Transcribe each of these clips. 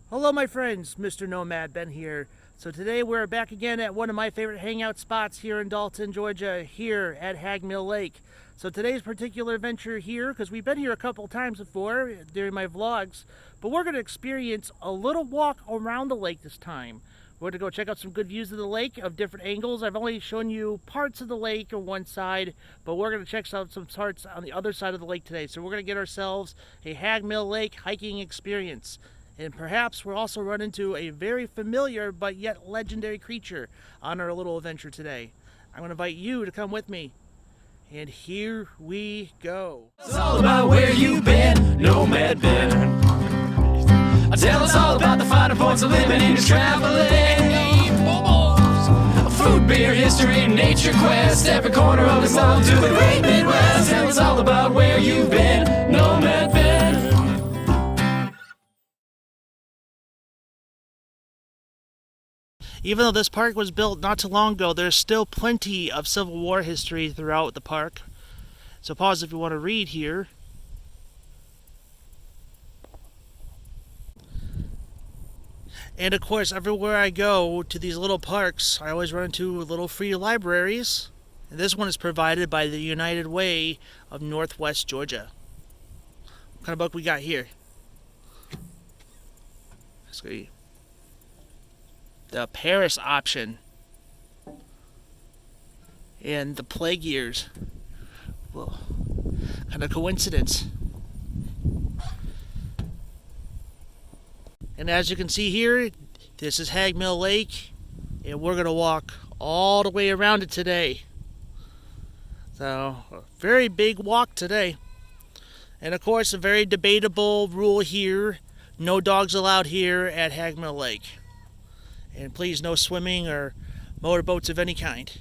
Hello my friends, Mr. Nomad Ben here. So today we're back again at one of my favorite hangout spots here in Dalton, Georgia, here at Haigmill Lake. So today's particular venture here, because we've been here a couple times before during my vlogs, but we're going to experience a little walk around the lake this time. We're going to go check out some good views of the lake of different angles. I've only shown you parts of the lake on one side, but we're going to check out some parts on the other side of the lake today. So we're going to get ourselves a Haigmill Lake hiking experience. And perhaps we'll also run into a very familiar but yet legendary creature on our little adventure today. I'm going to invite you to come with me. And here we go. It's all about where you've been, Nomad Ben. Tell us all about the finer points of living in his traveling. Food, beer, history, nature quest. Every corner of this world to the great Midwest. Tell us all about where you've been, Nomad Ben. Even though this park was built not too long ago, there's still plenty of Civil War history throughout the park. So pause if you want to read here. And of course, everywhere I go to these little parks, I always run into little free libraries. And this one is provided by the United Way of Northwest Georgia. What kind of book we got here? Let's see. The Paris option. And the plague years. Well, kind of coincidence. And as you can see here, this is Haigmill Lake, and we're going to walk all the way around it today. So, a very big walk today. And of course, a very debatable rule here, no dogs allowed here at Haigmill Lake. And please, no swimming or motorboats of any kind.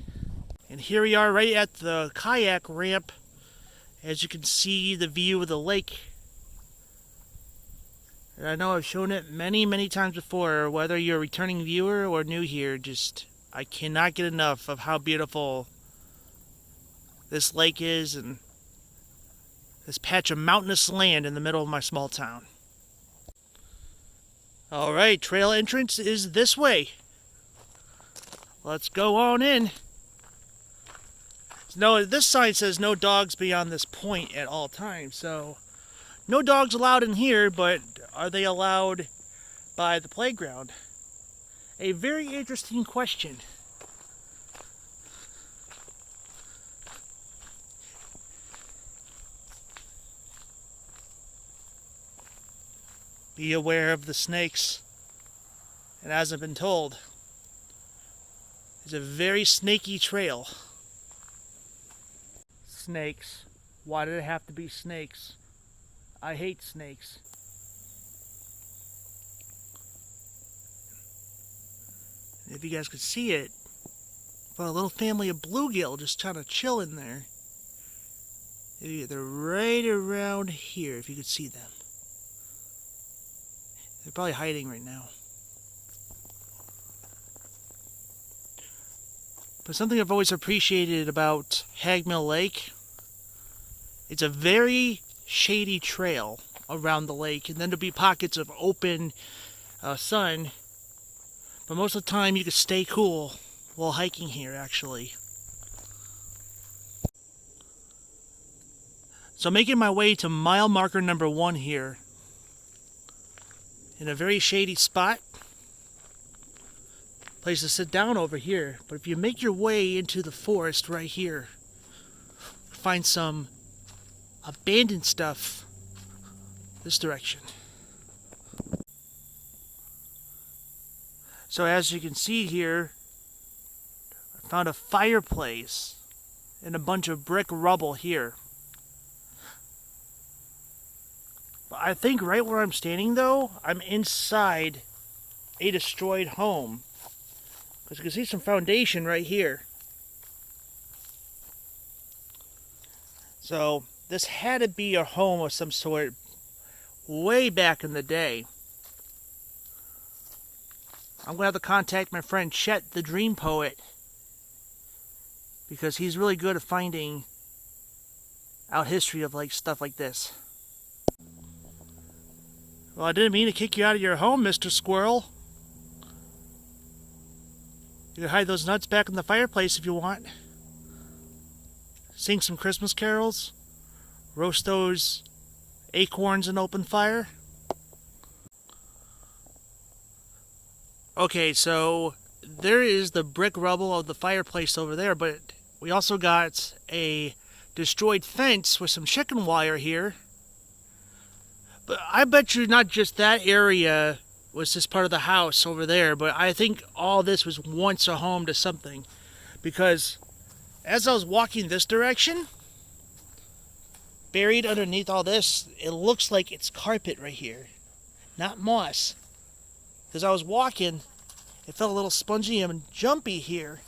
And here we are right at the kayak ramp. As you can see, the view of the lake. And I know I've shown it many, many times before. Whether you're a returning viewer or new here, I cannot get enough of how beautiful this lake is and this patch of mountainous land in the middle of my small town. Alright, trail entrance is this way. Let's go on in. No, this sign says no dogs beyond this point at all times, so no dogs allowed in here, but are they allowed by the playground? A very interesting question. Be aware of the snakes. And as I've been told, it's a very snaky trail. Snakes. Why did it have to be snakes? I hate snakes. If you guys could see it, but a little family of bluegill just trying to chill in there. They're right around here, if you could see them. They're probably hiding right now. But something I've always appreciated about Haigmill Lake, it's a very shady trail around the lake, and then there'll be pockets of open sun. But most of the time you can stay cool while hiking here, actually. So making my way to mile marker number 1 here, in a very shady spot. Place to sit down over here. But if you make your way into the forest right here, find some abandoned stuff this direction. So as you can see here, I found a fireplace and a bunch of brick rubble here. But I think right where I'm standing though, I'm inside a destroyed home. Because you can see some foundation right here. So this had to be a home of some sort way back in the day. I'm going to have to contact my friend Chet, the Dream Poet, because he's really good at finding out history of stuff like this. Well, I didn't mean to kick you out of your home, Mr. Squirrel. You can hide those nuts back in the fireplace if you want. Sing some Christmas carols. Roast those acorns in open fire. Okay, so there is the brick rubble of the fireplace over there, but we also got a destroyed fence with some chicken wire here. But I bet you not just that area was just part of the house over there, but I think all this was once a home to something. Because as I was walking this direction, buried underneath all this, it looks like it's carpet right here, not moss. As I was walking, it felt a little spongy and jumpy here.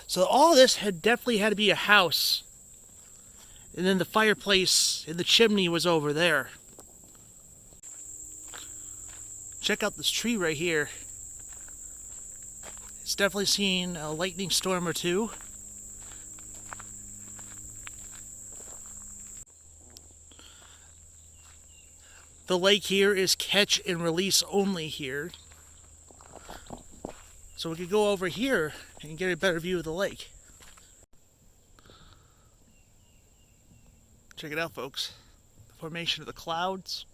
So all this had definitely had to be a house. And then the fireplace and the chimney was over there. Check out this tree right here. It's definitely seen a lightning storm or two. The lake here is catch and release only here. So we could go over here and get a better view of the lake. Check it out, folks. The formation of the clouds.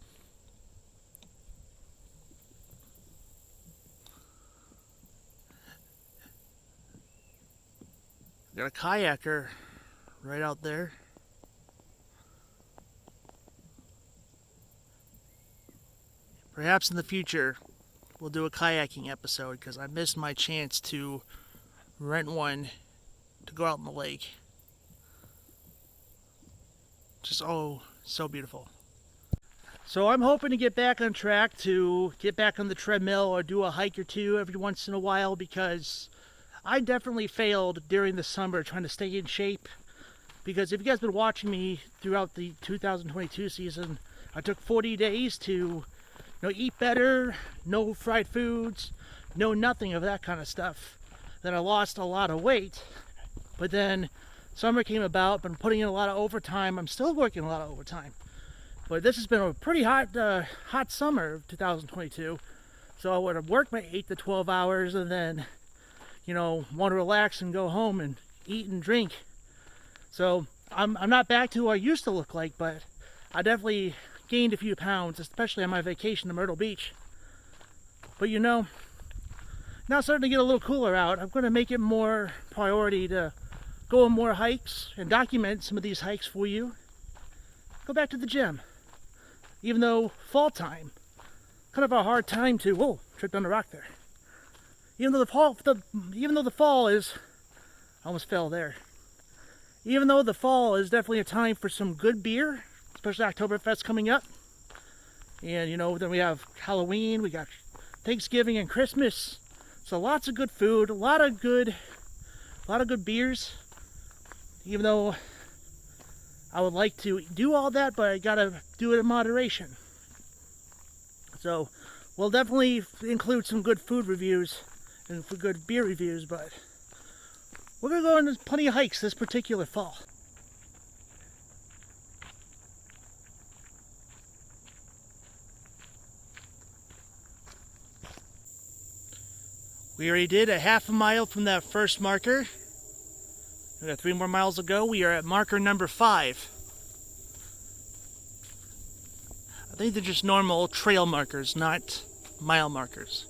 Got a kayaker right out there. Perhaps in the future we'll do a kayaking episode because I missed my chance to rent one to go out in the lake. Just so beautiful. So I'm hoping to get back on track, to get back on the treadmill or do a hike or two every once in a while, because I definitely failed during the summer trying to stay in shape. Because if you guys have been watching me throughout the 2022 season, I took 40 days to eat better, no fried foods, no nothing of that kind of stuff. Then I lost a lot of weight. But then summer came about, been putting in a lot of overtime. I'm still working a lot of overtime. But this has been a pretty hot summer of 2022. So I would have worked my 8 to 12 hours and then, want to relax and go home and eat and drink. So I'm not back to who I used to look like, but I definitely gained a few pounds, especially on my vacation to Myrtle Beach. But now it's starting to get a little cooler out. I'm going to make it more priority to go on more hikes and document some of these hikes for you. Go back to the gym. Even though fall time, kind of a hard time to, whoa, tripped on a rock there. Even though the fall is, I almost fell there. Even though the fall is definitely a time for some good beer, especially Oktoberfest coming up. And then we have Halloween, we got Thanksgiving and Christmas. So lots of good food, a lot of good beers. Even though I would like to do all that, but I gotta do it in moderation. So we'll definitely include some good food reviews and for good beer reviews, but we're gonna go on plenty of hikes this particular fall. We already did a half a mile from that first marker. We got 3 more miles to go. We are at marker number 5. I think they're just normal trail markers, not mile markers,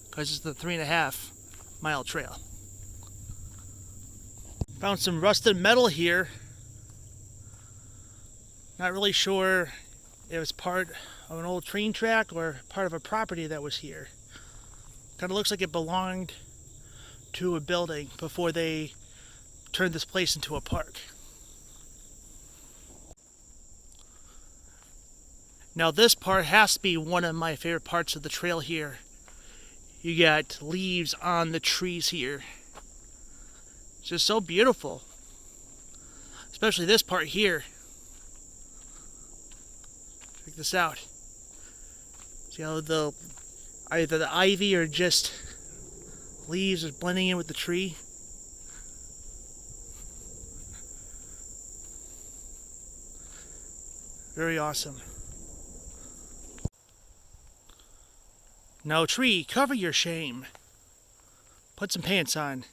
because it's the 3.5 mile trail. Found some rusted metal here. Not really sure if it was part of an old train track or part of a property that was here. Kind of looks like it belonged to a building before they turned this place into a park. Now this part has to be one of my favorite parts of the trail here. You got leaves on the trees here. It's just so beautiful. Especially this part here. Check this out. See how either the ivy or just leaves is blending in with the tree. Very awesome. No, tree, cover your shame. Put some pants on.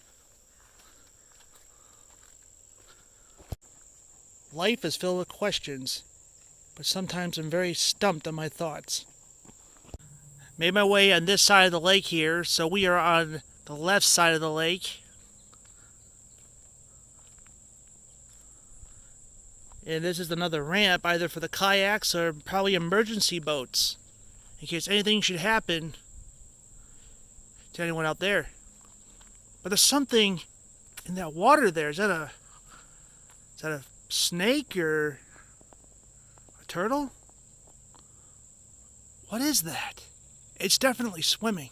Life is filled with questions, but sometimes I'm very stumped on my thoughts. Made my way on this side of the lake here, so we are on the left side of the lake. And this is another ramp, either for the kayaks or probably emergency boats, in case anything should happen to anyone out there. But there's something in that water there. Is that a snake or a turtle? What is that? It's definitely swimming.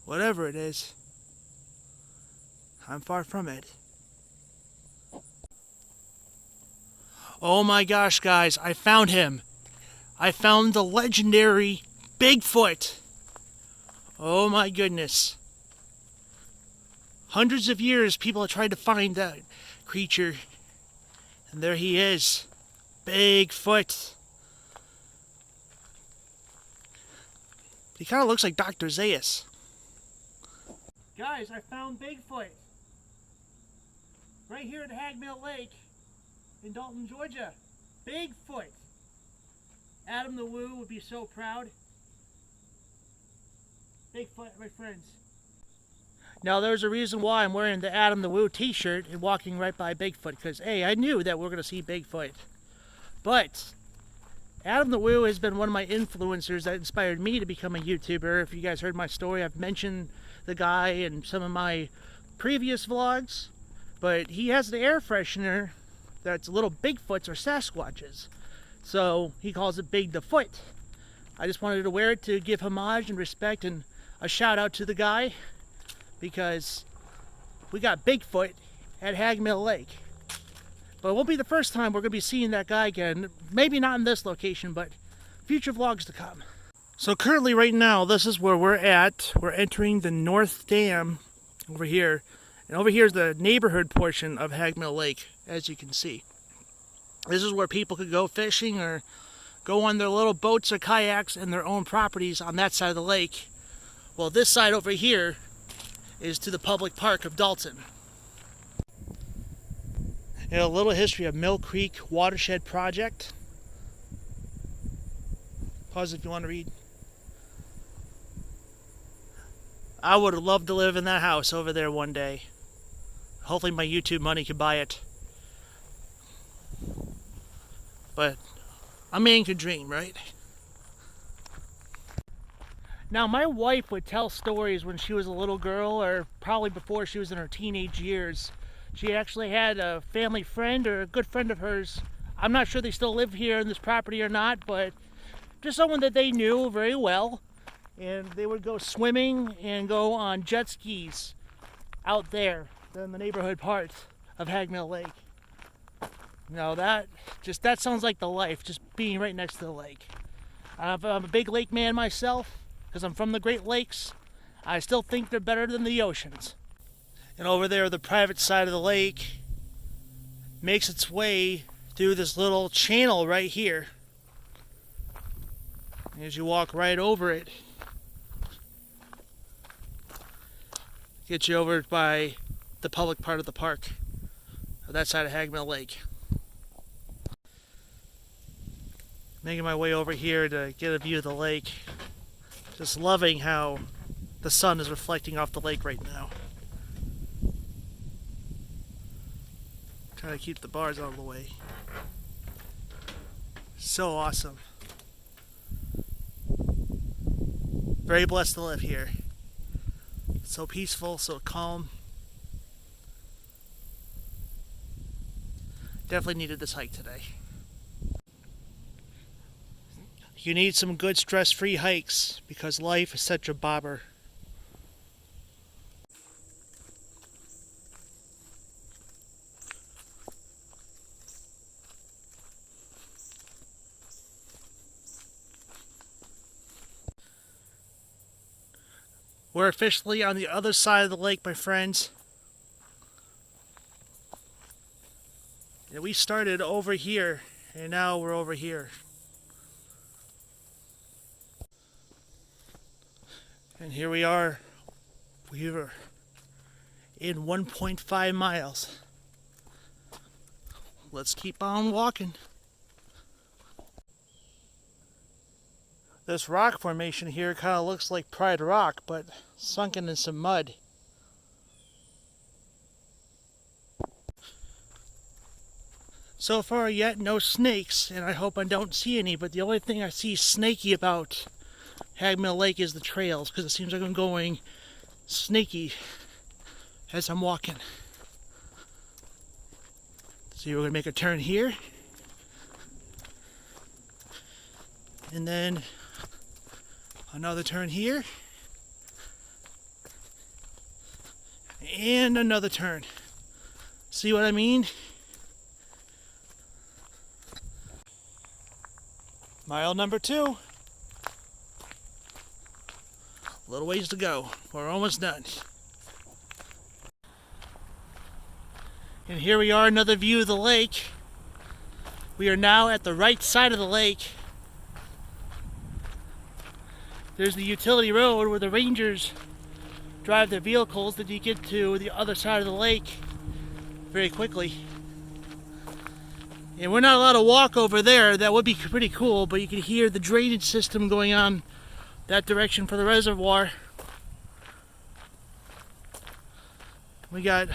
Whatever it is, I'm far from it. Oh my gosh, guys, I found him. I found the legendary Bigfoot. Oh my goodness. Hundreds of years people have tried to find that creature. And there he is. Bigfoot. He kind of looks like Dr. Zaius. Guys, I found Bigfoot. Right here at Haigmill Lake in Dalton, Georgia. Bigfoot. Adam the Woo would be so proud. Bigfoot, my friends. Now, there's a reason why I'm wearing the Adam the Woo t-shirt and walking right by Bigfoot, because, hey, I knew that we were going to see Bigfoot. But Adam the Woo has been one of my influencers that inspired me to become a YouTuber. If you guys heard my story, I've mentioned the guy in some of my previous vlogs. But he has an air freshener that's little Bigfoots or Sasquatches. So he calls it Big the Foot. I just wanted to wear it to give homage and respect and a shout out to the guy, because we got Bigfoot at Haigmill Lake. But it won't be the first time we're going to be seeing that guy again. Maybe not in this location, but future vlogs to come. So currently right now, this is where we're at. We're entering the North Dam over here. And over here is the neighborhood portion of Haigmill Lake, as you can see. This is where people could go fishing or go on their little boats or kayaks in their own properties on that side of the lake. Well, this side over here is to the public park of Dalton. And a little history of Mill Creek Watershed Project. Pause if you want to read. I would have loved to live in that house over there one day. Hopefully my YouTube money could buy it. But a man could dream, right? Now, my wife would tell stories when she was a little girl, or probably before she was in her teenage years. She actually had a family friend, or a good friend of hers. I'm not sure they still live here on this property or not, but just someone that they knew very well. And they would go swimming and go on jet skis out there in the neighborhood part of Haigmill Lake. Now that sounds like the life, just being right next to the lake. I'm a big lake man myself, because I'm from the Great Lakes. I still think they're better than the oceans. And over there, the private side of the lake makes its way through this little channel right here. As you walk right over it, gets you over by the public part of the park, of that side of Haigmill Lake. Making my way over here to get a view of the lake. Just loving how the sun is reflecting off the lake right now. Trying to keep the bars out of the way. So awesome. Very blessed to live here. So peaceful, so calm. Definitely needed this hike today. You need some good stress-free hikes because life is such a bobber. We're officially on the other side of the lake, my friends. And we started over here, and now we're over here. And here we are. We were in 1.5 miles. Let's keep on walking. This rock formation here kind of looks like Pride Rock, but sunken in some mud. So far yet, no snakes, and I hope I don't see any, but the only thing I see snaky about Haigmill Lake is the trails, because it seems like I'm going snaky as I'm walking. So we're going to make a turn here, and then another turn here, and another turn. See what I mean? Mile number 2. A little ways to go. We're almost done. And here we are, another view of the lake. We are now at the right side of the lake. There's the utility road where the rangers drive their vehicles that you get to the other side of the lake very quickly. And we're not allowed to walk over there. That would be pretty cool, but you can hear the drainage system going on that direction for the reservoir. We got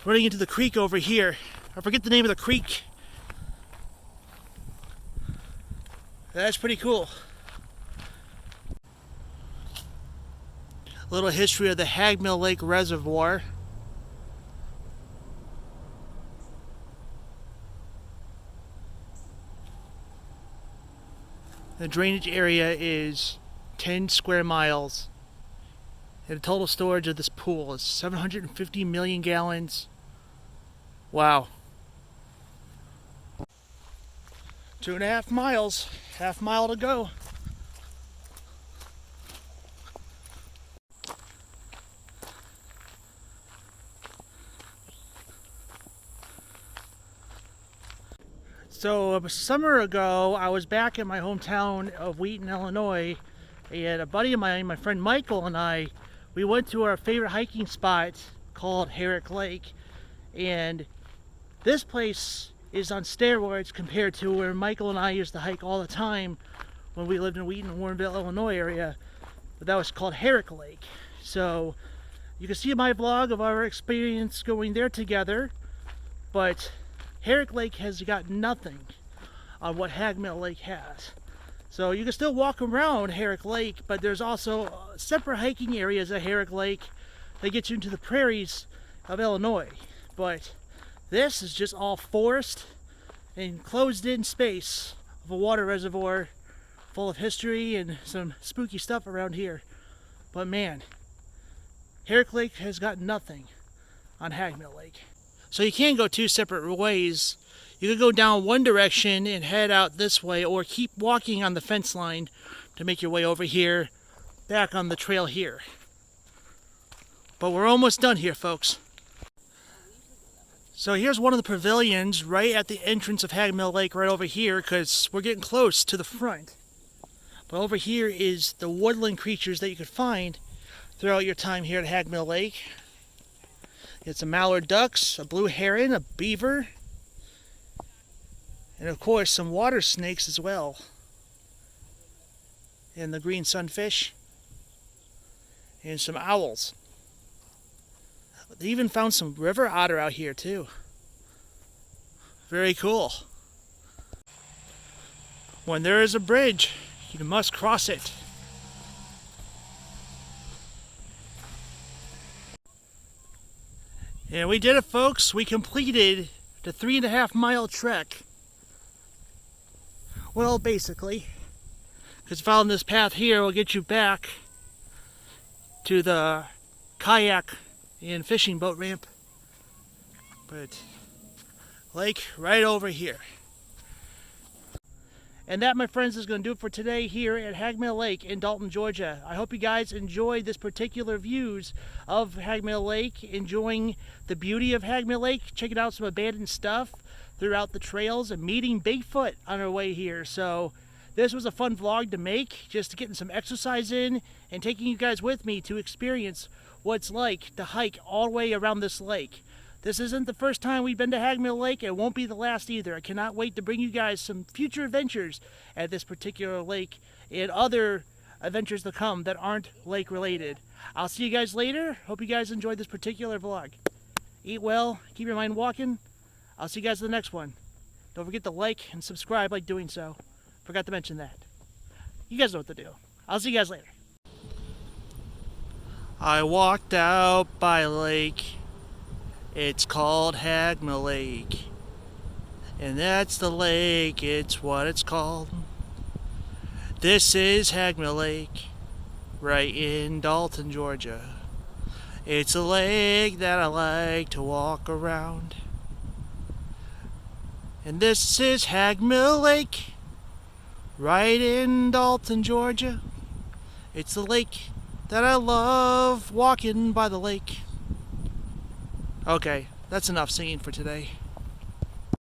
running into the creek over here. I forget the name of the creek. That's pretty cool. A little history of the Haigmill Lake Reservoir. The drainage area is 10 square miles. And the total storage of this pool is 750 million gallons. Wow. 2.5 miles. Half mile to go. So a summer ago, I was back in my hometown of Wheaton, Illinois, and a buddy of mine, my friend Michael, and I, we went to our favorite hiking spot called Herrick Lake, and this place is on steroids compared to where Michael and I used to hike all the time when we lived in Wheaton, Warrenville, Illinois area. But that was called Herrick Lake. So you can see my vlog of our experience going there together, but Herrick Lake has got nothing on what Haigmill Lake has. So you can still walk around Herrick Lake, but there's also separate hiking areas at Herrick Lake that get you into the prairies of Illinois. But this is just all forest and closed-in space of a water reservoir full of history and some spooky stuff around here. But man, Herrick Lake has got nothing on Haigmill Lake. So you can go 2 separate ways. You could go down one direction and head out this way, or keep walking on the fence line to make your way over here, back on the trail here. But we're almost done here, folks. So here's one of the pavilions right at the entrance of Haigmill Lake, right over here, because we're getting close to the front. But over here is the woodland creatures that you could find throughout your time here at Haigmill Lake. It's a mallard ducks, a blue heron, a beaver, and of course some water snakes as well. And the green sunfish, and some owls. They even found some river otter out here too. Very cool. When there is a bridge, you must cross it. And we did it, folks. We completed the 3.5 mile trek. Well, basically, because following this path here will get you back to the kayak and fishing boat ramp. But lake right over here. And that, my friends, is going to do it for today here at Haigmill Lake in Dalton, Georgia. I hope you guys enjoyed this particular views of Haigmill Lake, enjoying the beauty of Haigmill Lake, checking out some abandoned stuff throughout the trails, and meeting Bigfoot on our way here. So This was a fun vlog to make, just getting some exercise in and taking you guys with me to experience what it's like to hike all the way around this lake. This isn't the first time we've been to Haigmill Lake. It won't be the last either. I cannot wait to bring you guys some future adventures at this particular lake and other adventures to come that aren't lake related. I'll see you guys later. Hope you guys enjoyed this particular vlog. Eat well, keep your mind walking. I'll see you guys in the next one. Don't forget to like and subscribe like doing so. Forgot to mention that. You guys know what to do. I'll see you guys later. I walked out by a lake. It's called Haigmill Lake. And that's the lake, it's what it's called. This is Haigmill Lake, right in Dalton, Georgia. It's a lake that I like to walk around. And this is Haigmill Lake, right in Dalton, Georgia. It's the lake that I love walking by the lake. Okay, that's enough singing for today.